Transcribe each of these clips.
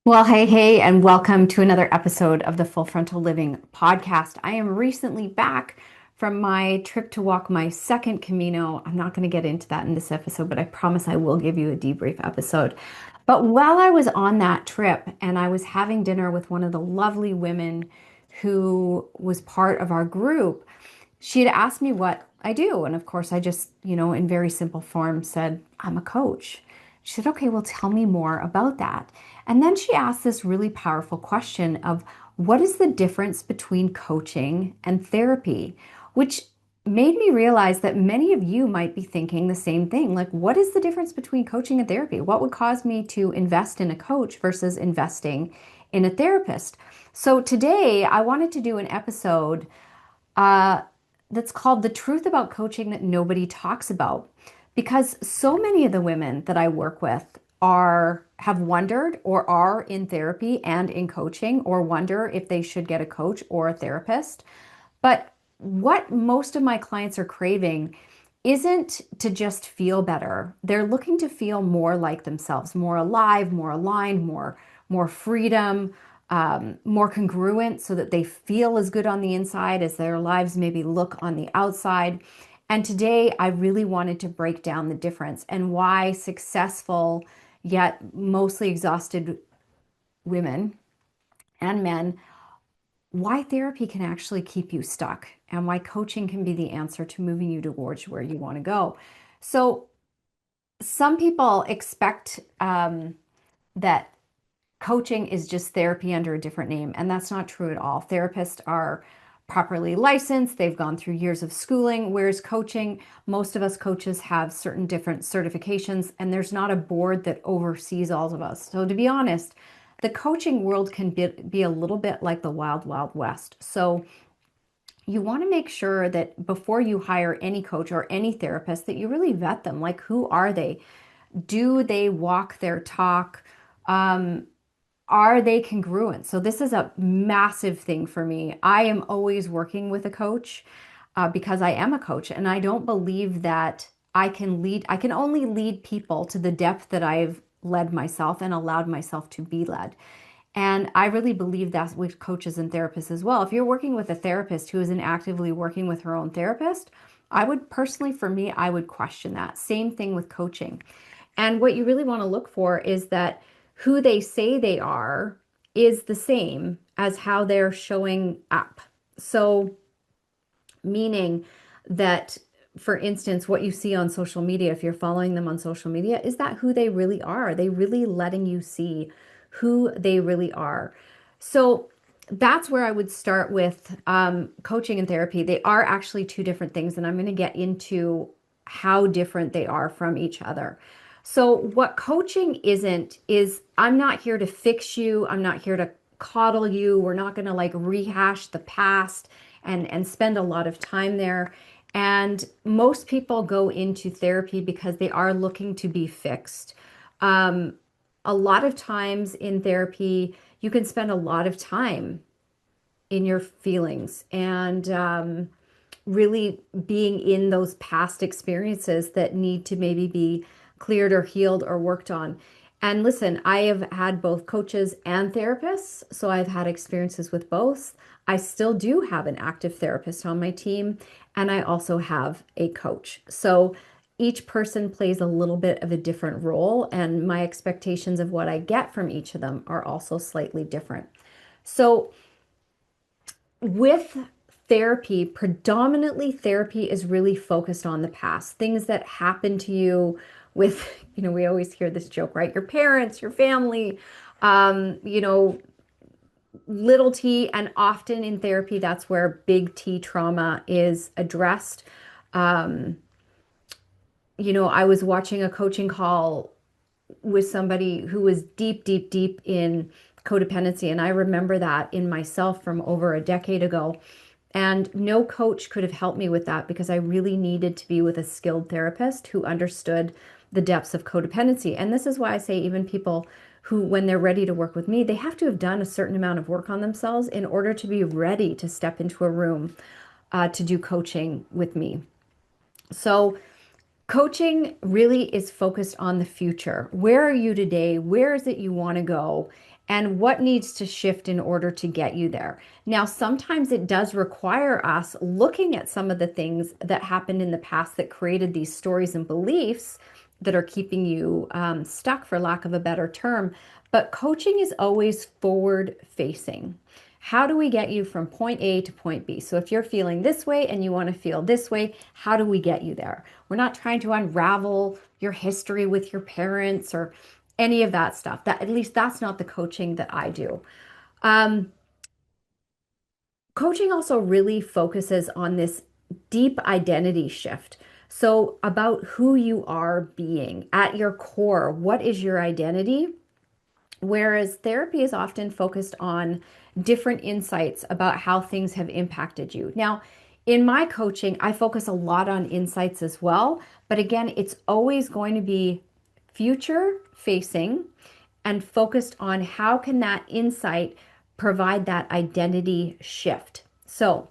Well, hey, and welcome to another episode of the Full Frontal Living podcast. I am recently back from my trip to walk my second Camino. I'm not going to get into that in this episode, but I promise I will give you a debrief episode. But while I was on that trip and I was having dinner with one of the lovely women who was part of our group, she had asked me what I do. And of course, I just, in very simple form said, I'm a coach. She said, okay, well, tell me more about that. And then she asked this really powerful question of what is the difference between coaching and therapy, which made me realize that many of you might be thinking the same thing. Like, what is the difference between coaching and therapy? What would cause me to invest in a coach versus investing in a therapist? So today I wanted to do an episode uh, that's called The Truth About Coaching That Nobody Talks About. Because so many of the women that I work with have wondered or are in therapy and in coaching or wonder if they should get a coach or a therapist. But what most of my clients are craving isn't to just feel better. They're looking to feel more like themselves, more alive, more aligned, more freedom, more congruent so that they feel as good on the inside as their lives maybe look on the outside. And today I really wanted to break down the difference and why successful yet mostly exhausted women and men, why therapy can actually keep you stuck and why coaching can be the answer to moving you towards where you want to go. So some people expect that coaching is just therapy under a different name, and that's not true at all. Therapists are properly licensed, they've gone through years of schooling, whereas coaching, most of us coaches have certain different certifications, and there's not a board that oversees all of us. So, to be honest, the coaching world can be a little bit like the wild, wild west. So, you want to make sure that before you hire any coach or any therapist, that you really vet them. Like, who are they? Do they walk their talk? Um, are they congruent? So this is a massive thing for me. I am always working with a coach because I am a coach, and I don't believe that I can only lead people to the depth that I've led myself and allowed myself to be led. And I really believe that's with coaches and therapists as well. If you're working with a therapist who isn't actively working with her own therapist, I would personally, for me, I would question that. Same thing with coaching. And what you really want to look for is that who they say they are is the same as how they're showing up. So, meaning that, for instance, what you see on social media, if you're following them on social media, is that who they really are? Are they really letting you see who they really are? So, that's where I would start with coaching and therapy. They are actually two different things, and I'm going to get into how different they are from each other. So, what coaching isn't is I'm not here to fix you. I'm not here to coddle you. We're not going to like rehash the past and spend a lot of time there. And most people go into therapy because they are looking to be fixed. Um, a lot of times in therapy, you can spend a lot of time in your feelings and really being in those past experiences that need to maybe be cleared or healed or worked on. And listen, I have had both coaches and therapists, so I've had experiences with both. I still do have an active therapist on my team, and I also have a coach. So each person plays a little bit of a different role, and my expectations of what I get from each of them are also slightly different. So with therapy, predominantly therapy is really focused on the past, things that happened to you with, we always hear this joke, right? Your parents, your family, um, you know, little t, and often in therapy, that's where big T trauma is addressed. Um, I was watching a coaching call with somebody who was deep, deep, deep in codependency. And I remember that in myself from over a decade ago. And no coach could have helped me with that because I really needed to be with a skilled therapist who understood the depths of codependency. And this is why I say, even people who, when they're ready to work with me, they have to have done a certain amount of work on themselves in order to be ready to step into a room to do coaching with me. So, coaching really is focused on the future. Where are you today? Where is it you want to go? and what needs to shift in order to get you there. Now, sometimes it does require us looking at some of the things that happened in the past that created these stories and beliefs that are keeping you stuck, for lack of a better term. But coaching is always forward facing. How do we get you from point A to point B? So if you're feeling this way and you want to feel this way, how do we get you there? We're not trying to unravel your history with your parents or any of that stuff. That, at least that's not the coaching that I do. Um, Coaching also really focuses on this deep identity shift. So about who you are being at your core, what is your identity? Whereas therapy is often focused on different insights about how things have impacted you. Now, in my coaching, I focus a lot on insights as well. But again, it's always going to be future facing and focused on how can that insight provide that identity shift. So,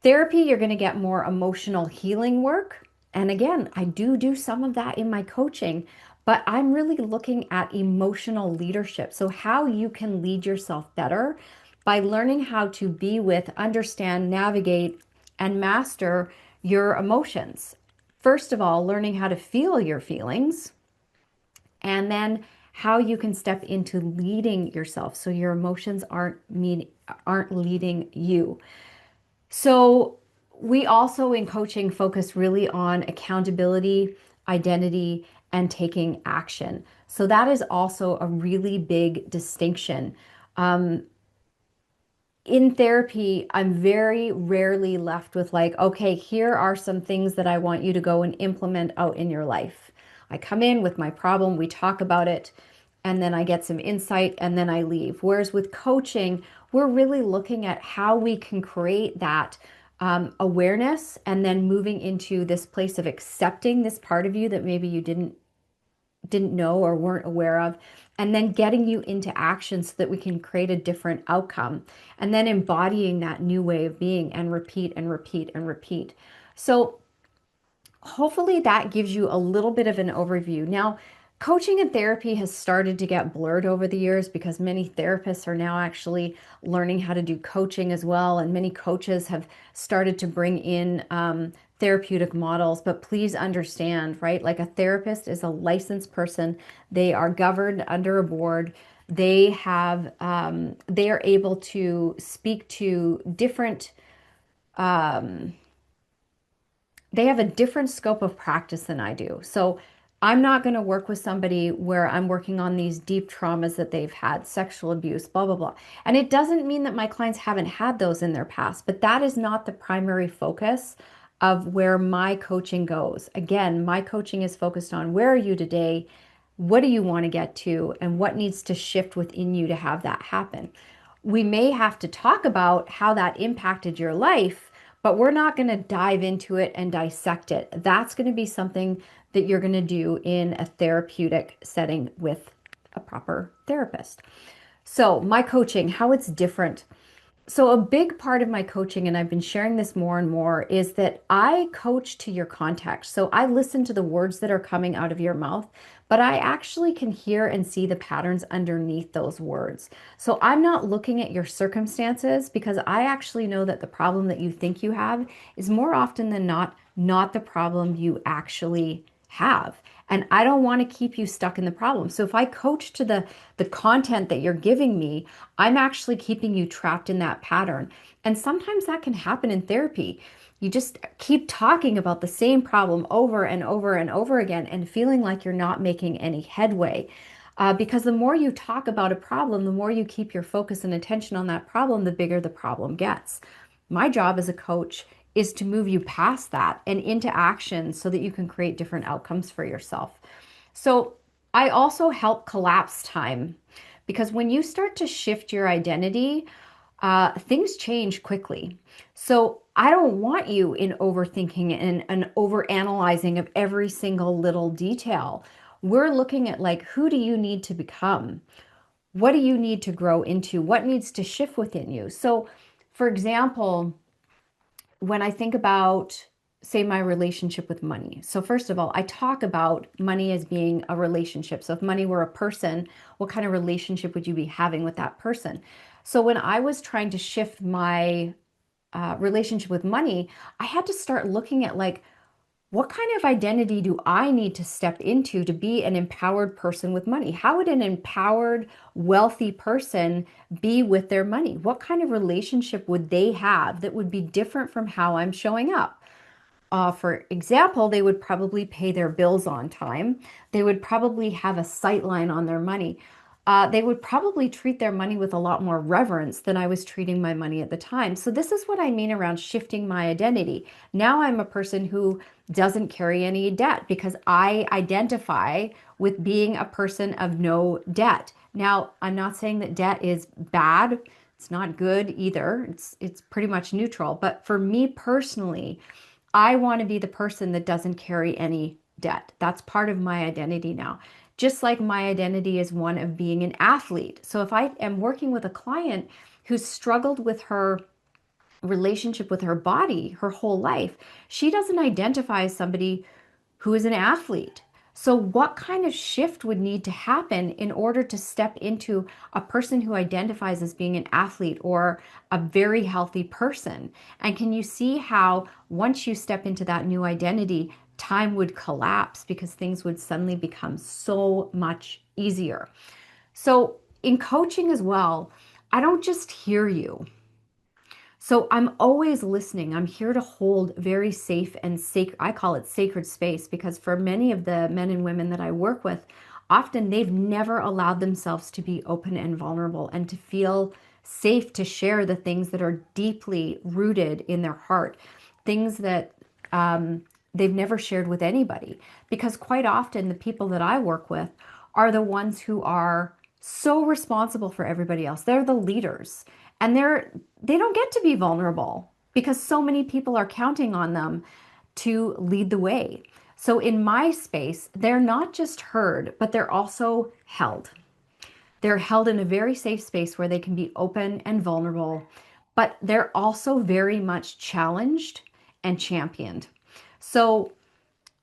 therapy, you're going to get more emotional healing work. And again, I do some of that in my coaching, but I'm really looking at emotional leadership. So, how you can lead yourself better by learning how to be with, understand, navigate, and master your emotions. First of all, learning how to feel your feelings, and then how you can step into leading yourself so your emotions aren't leading you. So, we also in coaching focus really on accountability, identity, and taking action. So, that is also a really big distinction. Um, in therapy, I'm very rarely left with, like, okay, here are some things that I want you to go and implement out in your life. I come in with my problem, we talk about it, and then I get some insight and then I leave. Whereas with coaching, we're really looking at how we can create that awareness and then moving into this place of accepting this part of you that maybe you didn't know or weren't aware of, and then getting you into action so that we can create a different outcome, and then embodying that new way of being and repeat and repeat and repeat. So hopefully that gives you a little bit of an overview. Now, coaching and therapy has started to get blurred over the years because many therapists are now actually learning how to do coaching as well. And many coaches have started to bring in therapeutic models. But please understand, right? Like, a therapist is a licensed person, they are governed under a board. They are able to speak to different they have a different scope of practice than I do. So I'm not going to work with somebody where I'm working on these deep traumas that they've had, sexual abuse, blah, blah, blah. And it doesn't mean that my clients haven't had those in their past, but that is not the primary focus of where my coaching goes. Again, my coaching is focused on where are you today? What do you want to get to? And what needs to shift within you to have that happen? We may have to talk about how that impacted your life, but we're not going to dive into it and dissect it. That's going to be something that you're going to do in a therapeutic setting with a proper therapist. So, my coaching, how it's different. So, a big part of my coaching, and I've been sharing this more and more, is that I coach to your context. So, I listen to the words that are coming out of your mouth, but I actually can hear and see the patterns underneath those words. So, I'm not looking at your circumstances because I actually know that the problem that you think you have is more often than not the problem you actually have. And I don't want to keep you stuck in the problem. So if I coach to the content that you're giving me, I'm actually keeping you trapped in that pattern. And sometimes that can happen in therapy. You just keep talking about the same problem over and over and over again and feeling like you're not making any headway. Because the more you talk about a problem, the more you keep your focus and attention on that problem, the bigger the problem gets. My job as a coach is to move you past that and into action so that you can create different outcomes for yourself. So, I also help collapse time because when you start to shift your identity, things change quickly. So, I don't want you in overthinking and over analyzing of every single little detail. We're looking at, like, who do you need to become? What do you need to grow into? What needs to shift within you? So, for example, when I think about say my relationship with money. So first of all, I talk about money as being a relationship. So if money were a person, what kind of relationship would you be having with that person? So when I was trying to shift my relationship with money, I had to start looking at like, what kind of identity do I need to step into to be an empowered person with money? How would an empowered, wealthy person be with their money? What kind of relationship would they have that would be different from how I'm showing up? For example, they would probably pay their bills on time. They would probably have a sight line on their money. They would probably treat their money with a lot more reverence than I was treating my money at the time. So, this is what I mean around shifting my identity. Now I'm a person who doesn't carry any debt because I identify with being a person of no debt. Now, I'm not saying that debt is bad. It's not good either. It's pretty much neutral. But for me personally, I want to be the person that doesn't carry any debt. That's part of my identity now. Just like my identity is one of being an athlete. So if I am working with a client who's struggled with her relationship with her body her whole life, she doesn't identify as somebody who is an athlete. So, what kind of shift would need to happen in order to step into a person who identifies as being an athlete or a very healthy person? And can you see how once you step into that new identity, time would collapse because things would suddenly become so much easier? So, in coaching as well, I don't just hear you. So I'm always listening. I'm here to hold very safe and sacred, I call it sacred space, because for many of the men and women that I work with, often they've never allowed themselves to be open and vulnerable and to feel safe to share the things that are deeply rooted in their heart, things that they've never shared with anybody. Because quite often, the people that I work with are the ones who are so responsible for everybody else. They're the leaders and they don't get to be vulnerable because so many people are counting on them to lead the way. So in my space, they're not just heard, but they're also held. They're held in a very safe space where they can be open and vulnerable, but they're also very much challenged and championed. So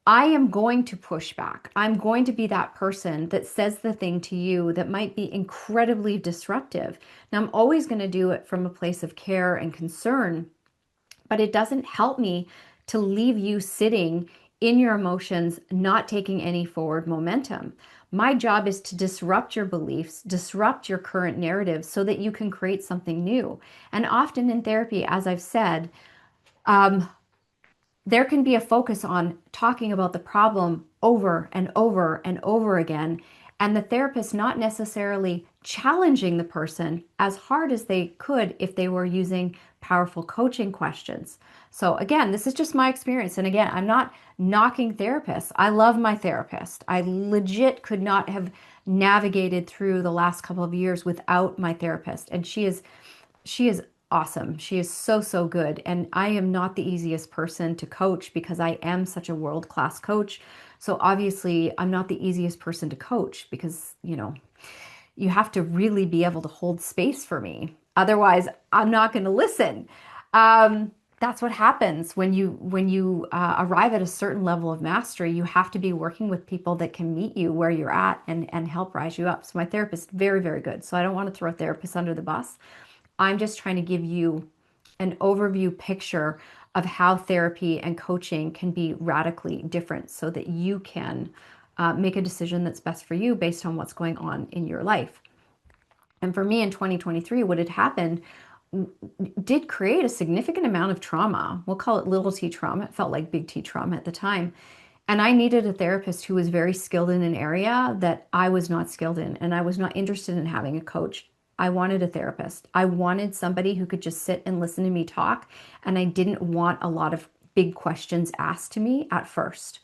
I am going to push back. I'm going to be that person that says the thing to you that might be incredibly disruptive. Now, I'm always going to do it from a place of care and concern, but it doesn't help me to leave you sitting in your emotions, not taking any forward momentum. My job is to disrupt your beliefs, disrupt your current narrative so that you can create something new. And often in therapy, as I've said, um, there can be a focus on talking about the problem over and over and over again, and the therapist not necessarily challenging the person as hard as they could if they were using powerful coaching questions. So, again, this is just my experience. And again, I'm not knocking therapists. I love my therapist. I legit could not have navigated through the last couple of years without my therapist. And she is awesome. She is so, so good. And I am not the easiest person to coach because I am such a world-class coach. So obviously, I'm not the easiest person to coach because, you have to really be able to hold space for me. Otherwise, I'm not going to listen. That's what happens when you arrive at a certain level of mastery. You have to be working with people that can meet you where you're at and help rise you up. So my therapist, very, very good. So I don't want to throw therapists under the bus. I'm just trying to give you an overview picture of how therapy and coaching can be radically different so that you can make a decision that's best for you based on what's going on in your life. And for me in 2023, what had happened did create a significant amount of trauma. We'll call it little t trauma. It felt like big T trauma at the time. And I needed a therapist who was very skilled in an area that I was not skilled in. And I was not interested in having a coach. I wanted a therapist. I wanted somebody who could just sit and listen to me talk. And I didn't want a lot of big questions asked to me at first.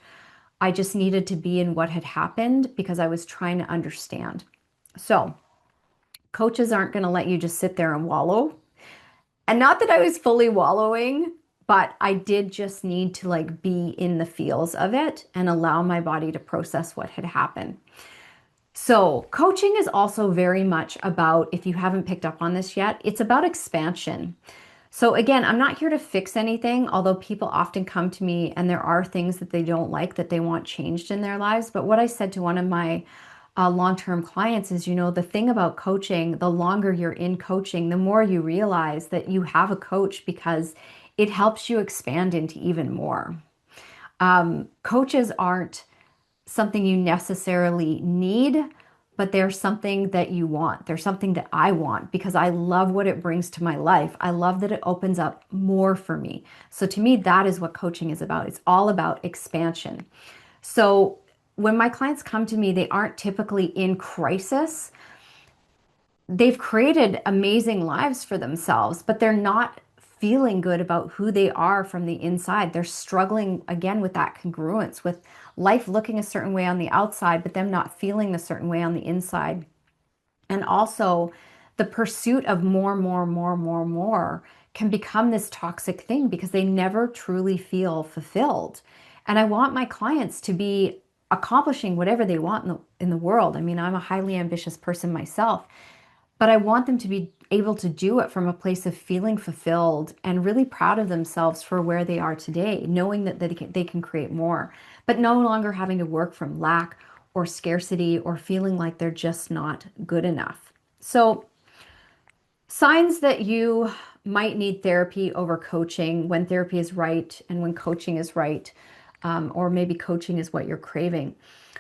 I just needed to be in what had happened because I was trying to understand. So, coaches aren't going to let you just sit there and wallow. And not that I was fully wallowing, but I did just need to like be in the feels of it and allow my body to process what had happened. So, coaching is also very much about, if you haven't picked up on this yet, it's about expansion. So again, I'm not here to fix anything, although people often come to me and there are things that they don't like that they want changed in their lives. But what I said to one of my long-term clients is, the thing about coaching, the longer you're in coaching, the more you realize that you have a coach because it helps you expand into even more. Coaches aren't something you necessarily need, but they're something that you want. They're something that I want because I love what it brings to my life. I love that it opens up more for me. So to me, that is what coaching is about. It's all about expansion. So when my clients come to me, they aren't typically in crisis. They've created amazing lives for themselves, but they're not feeling good about who they are from the inside. They're struggling again with that congruence, with life looking a certain way on the outside, but them not feeling a certain way on the inside. And also, the pursuit of more, more, more, more, more can become this toxic thing because they never truly feel fulfilled. And I want my clients to be accomplishing whatever they want in the world. I mean, I'm a highly ambitious person myself, but I want them to be able to do it from a place of feeling fulfilled and really proud of themselves for where they are today, knowing that they can create more, but no longer having to work from lack or scarcity or feeling like they're just not good enough. So, signs that you might need therapy over coaching, when therapy is right and when coaching is right, or maybe coaching is what you're craving.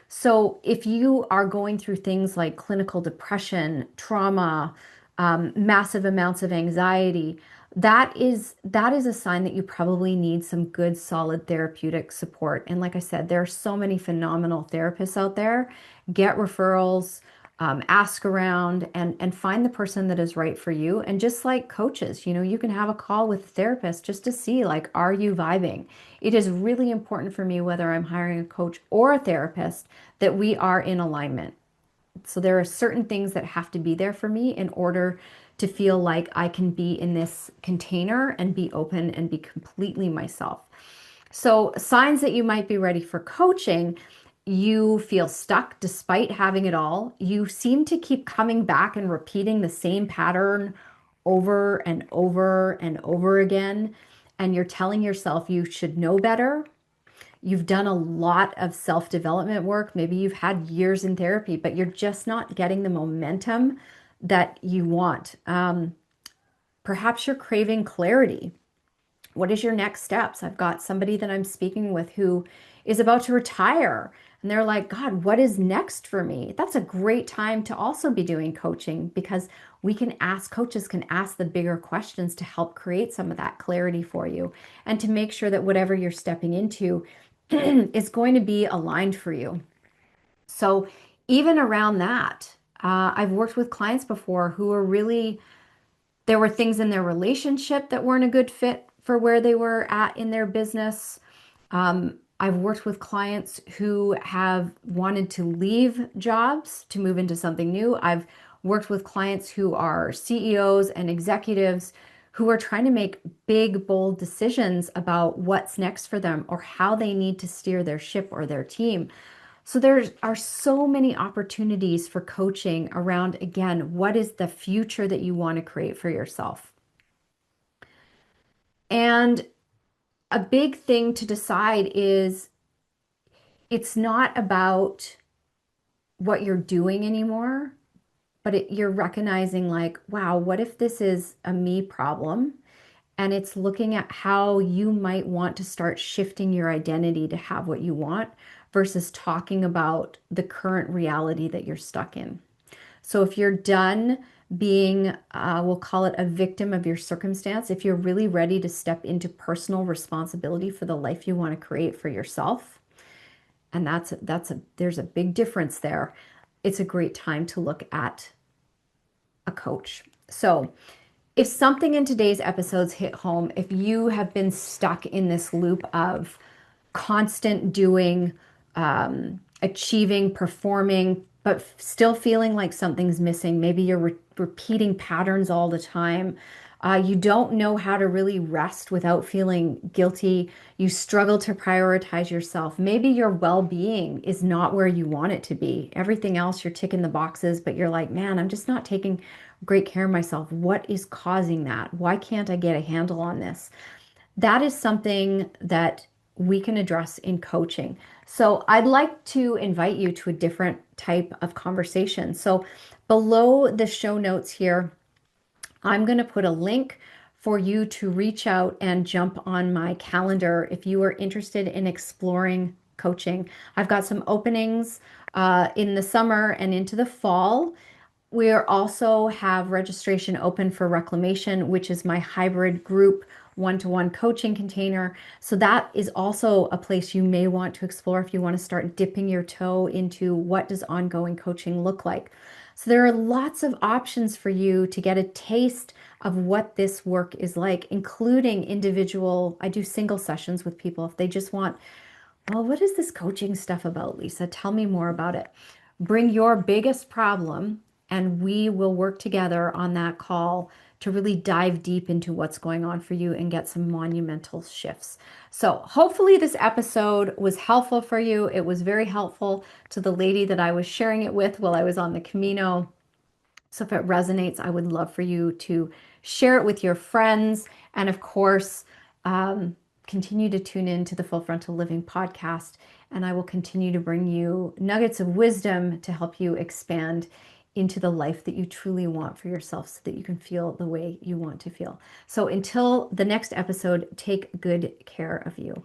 So, if you are going through things like clinical depression, trauma, massive amounts of anxiety, that is a sign that you probably need some good, solid therapeutic support. And like I said, there are so many phenomenal therapists out there. Get referrals, ask around, and find the person that is right for you. And just like coaches, you can have a call with a therapist just to see, like, are you vibing? It is really important for me, whether I'm hiring a coach or a therapist, that we are in alignment. So there are certain things that have to be there for me in order to feel like I can be in this container and be open and be completely myself. So, signs that you might be ready for coaching: you feel stuck despite having it all. You seem to keep coming back and repeating the same pattern over and over and over again. And you're telling yourself you should know better. You've done a lot of self-development work. Maybe you've had years in therapy, but you're just not getting the momentum that you want. Perhaps you're craving clarity. What is your next steps? I've got somebody that I'm speaking with who is about to retire, and they're like, God, what is next for me? That's a great time to also be doing coaching because coaches can ask the bigger questions to help create some of that clarity for you and to make sure that whatever you're stepping into is going to be aligned for you. So, even around that, I've worked with clients before who are really, there were things in their relationship that weren't a good fit for where they were at in their business. I've worked with clients who have wanted to leave jobs to move into something new. I've worked with clients who are CEOs and executives who are trying to make big, bold decisions about what's next for them or how they need to steer their ship or their team. So there are so many opportunities for coaching around, again, what is the future that you want to create for yourself? And a big thing to decide is it's not about what you're doing anymore, but you're recognizing, like, wow, what if this is a me problem? And it's looking at how you might want to start shifting your identity to have what you want versus talking about the current reality that you're stuck in. So if you're done being, we'll call it a victim of your circumstance, if you're really ready to step into personal responsibility for the life you want to create for yourself, and there's a big difference there. It's a great time to look at a coach. So, if something in today's episodes hit home, if you have been stuck in this loop of constant doing, achieving, performing, but still feeling like something's missing, maybe you're repeating patterns all the time. You don't know how to really rest without feeling guilty. You struggle to prioritize yourself. Maybe your well-being is not where you want it to be. Everything else, you're ticking the boxes, but you're like, man, I'm just not taking great care of myself. What is causing that? Why can't I get a handle on this? That is something that we can address in coaching. So I'd like to invite you to a different type of conversation. So below the show notes here, I'm going to put a link for you to reach out and jump on my calendar if you are interested in exploring coaching. I've got some openings in the summer and into the fall. We also have registration open for Reclamation, which is my hybrid group one-to-one coaching container. So that is also a place you may want to explore if you want to start dipping your toe into what does ongoing coaching look like. So there are lots of options for you to get a taste of what this work is like, including individual, I do single sessions with people if they just want, well, what is this coaching stuff about, Lisa? Tell me more about it. Bring your biggest problem, and we will work together on that call to really dive deep into what's going on for you and get some monumental shifts. So, hopefully, this episode was helpful for you. It was very helpful to the lady that I was sharing it with while I was on the Camino. So, if it resonates, I would love for you to share it with your friends. And of course, continue to tune in to the Full Frontal Living podcast. And I will continue to bring you nuggets of wisdom to help you expand into the life that you truly want for yourself so that you can feel the way you want to feel. So, until the next episode, take good care of you.